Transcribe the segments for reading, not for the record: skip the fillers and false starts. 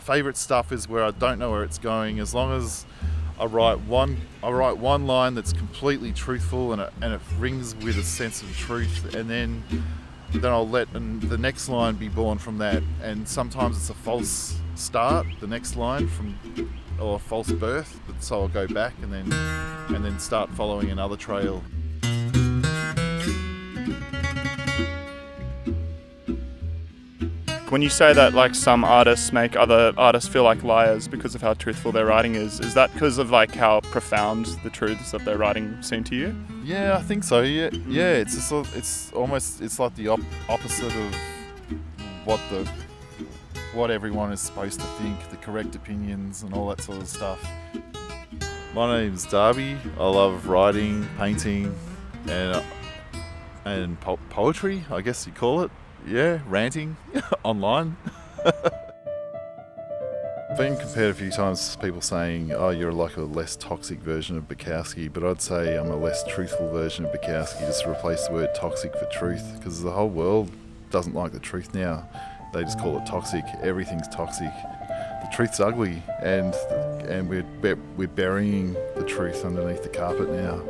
My favourite stuff is where I don't know where it's going. As long as I write one line that's completely truthful and it rings with a sense of truth, and then I'll let the next line be born from that. And sometimes it's a false start, the next line or a false birth, so I'll go back and then start following another trail. When you say that like some artists make other artists feel like liars because of how truthful their writing is that because of like how profound the truths that they're writing seem to you? Yeah, I think so. Yeah. It's like the opposite of what everyone is supposed to think, the correct opinions and all that sort of stuff. My name's Darby. I love writing, painting, and poetry, I guess you call it. Yeah, ranting online. Been compared a few times to people saying, oh, you're like a less toxic version of Bukowski, but I'd say I'm a less truthful version of Bukowski, just to replace the word toxic for truth, because the whole world doesn't like the truth now. They just call it toxic. Everything's toxic. The truth's ugly, and we're burying the truth underneath the carpet now.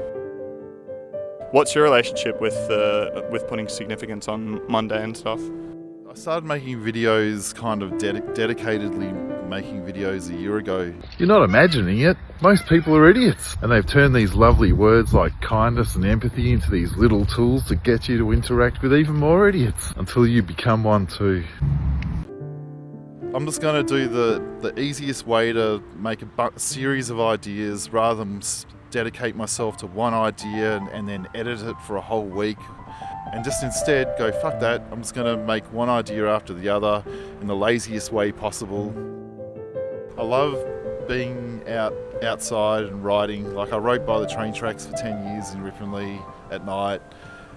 What's your relationship with putting significance on mundane stuff? I started making videos, kind of dedicatedly making videos a year ago. You're not imagining it. Most people are idiots. And they've turned these lovely words like kindness and empathy into these little tools to get you to interact with even more idiots, until you become one too. I'm just going to do the easiest way to make a series of ideas rather than dedicate myself to one idea and then edit it for a whole week, and just instead go, fuck that, I'm just going to make one idea after the other in the laziest way possible. I love being outside and writing. Like, I wrote by the train tracks for 10 years in Ripponlea at night,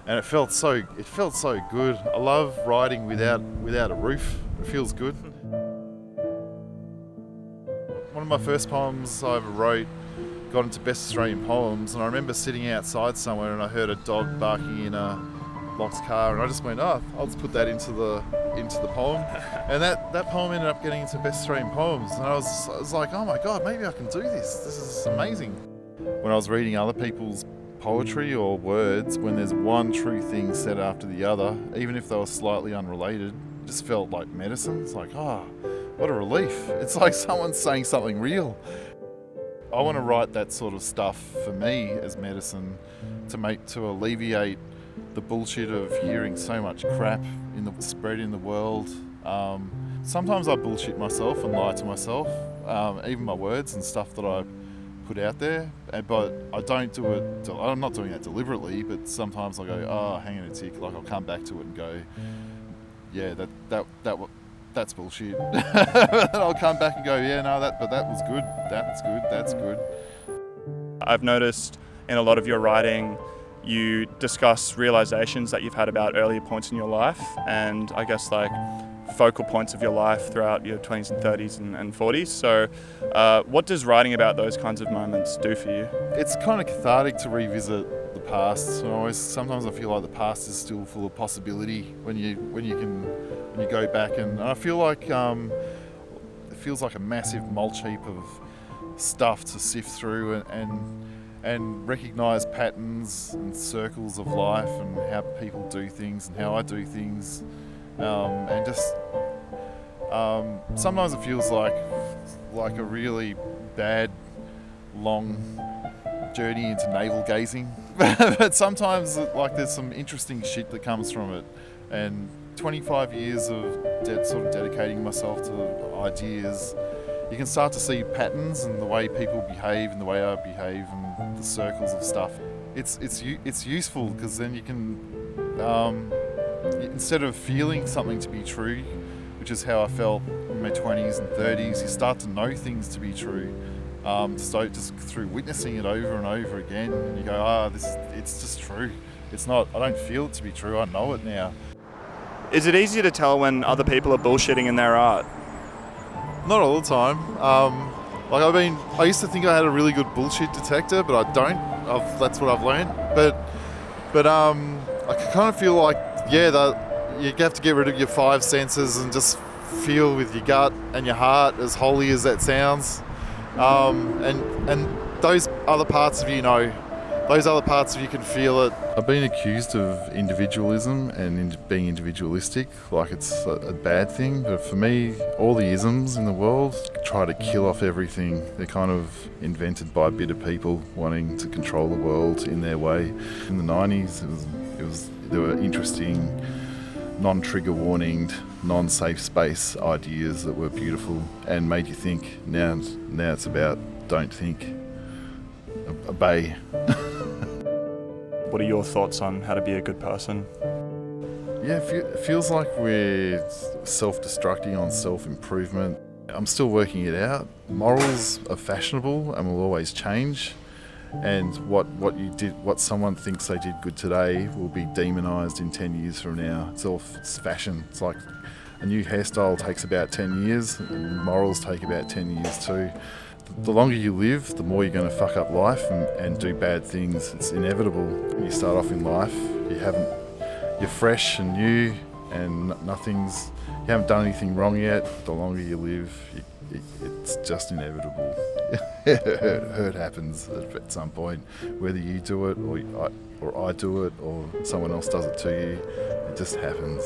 and it felt so good. I love writing without a roof. It feels good. One of my first poems I ever wrote got into Best Australian Poems, and I remember sitting outside somewhere and I heard a dog barking in a box car, and I just went, oh, I'll just put that into the poem. And that poem ended up getting into Best Australian Poems, and I was like, oh my God, maybe I can do this. This is amazing. When I was reading other people's poetry or words, when there's one true thing said after the other, even if they were slightly unrelated, it just felt like medicine. It's like, oh, what a relief. It's like someone's saying something real. I want to write that sort of stuff for me as medicine, to alleviate the bullshit of hearing so much crap spread in the world. Sometimes I bullshit myself and lie to myself, even my words and stuff that I put out there. But I don't do it. I'm not doing that deliberately. But sometimes I go, oh, hang on a tick. Like, I'll come back to it and go, yeah, that's bullshit. I'll come back and go, yeah, no, but that was good. That's good. I've noticed in a lot of your writing, you discuss realizations that you've had about earlier points in your life, and I guess like focal points of your life throughout your 20s and 30s and 40s. So what does writing about those kinds of moments do for you? It's kind of cathartic to revisit the past. Sometimes I feel like the past is still full of possibility when you go back, and I feel like it feels like a massive mulch heap of stuff to sift through and recognise patterns and circles of life and how people do things and how I do things, and just sometimes it feels like a really bad long journey into navel gazing, but sometimes like there's some interesting shit that comes from it. And 25 years of sort of dedicating myself to ideas, you can start to see patterns in the way people behave and the way I behave and the circles of stuff. It's useful because then you can, instead of feeling something to be true, which is how I felt in my 20s and 30s, you start to know things to be true. So just through witnessing it over and over again, and you go, it's just true. It's not, I don't feel it to be true, I know it now. Is it easier to tell when other people are bullshitting in their art? Not all the time. I used to think I had a really good bullshit detector, but I don't. That's what I've learned. But I kind of feel like, you have to get rid of your five senses and just feel with your gut and your heart, as holy as that sounds. And those other parts of you know, those other parts of you can feel it. I've been accused of individualism and being individualistic, like it's a bad thing. But for me, all the isms in the world try to kill off everything. They're kind of invented by a bit of people wanting to control the world in their way. In the 90s, there were interesting, non-trigger warninged, non-safe space ideas that were beautiful and made you think. Now it's about don't think, obey. What are your thoughts on how to be a good person? Yeah, it feels like we're self-destructing on self-improvement. I'm still working it out. Morals are fashionable and will always change. And what someone thinks they did good today will be demonised in 10 years from now. It's fashion. It's like a new hairstyle takes about 10 years, and morals take about 10 years too. The longer you live, the more you're going to fuck up life and do bad things. It's inevitable. When you start off in life, you're fresh and new, and you haven't done anything wrong yet. The longer you live, it's just inevitable. Hurt happens at some point, whether you do it or I do it or someone else does it to you. It just happens.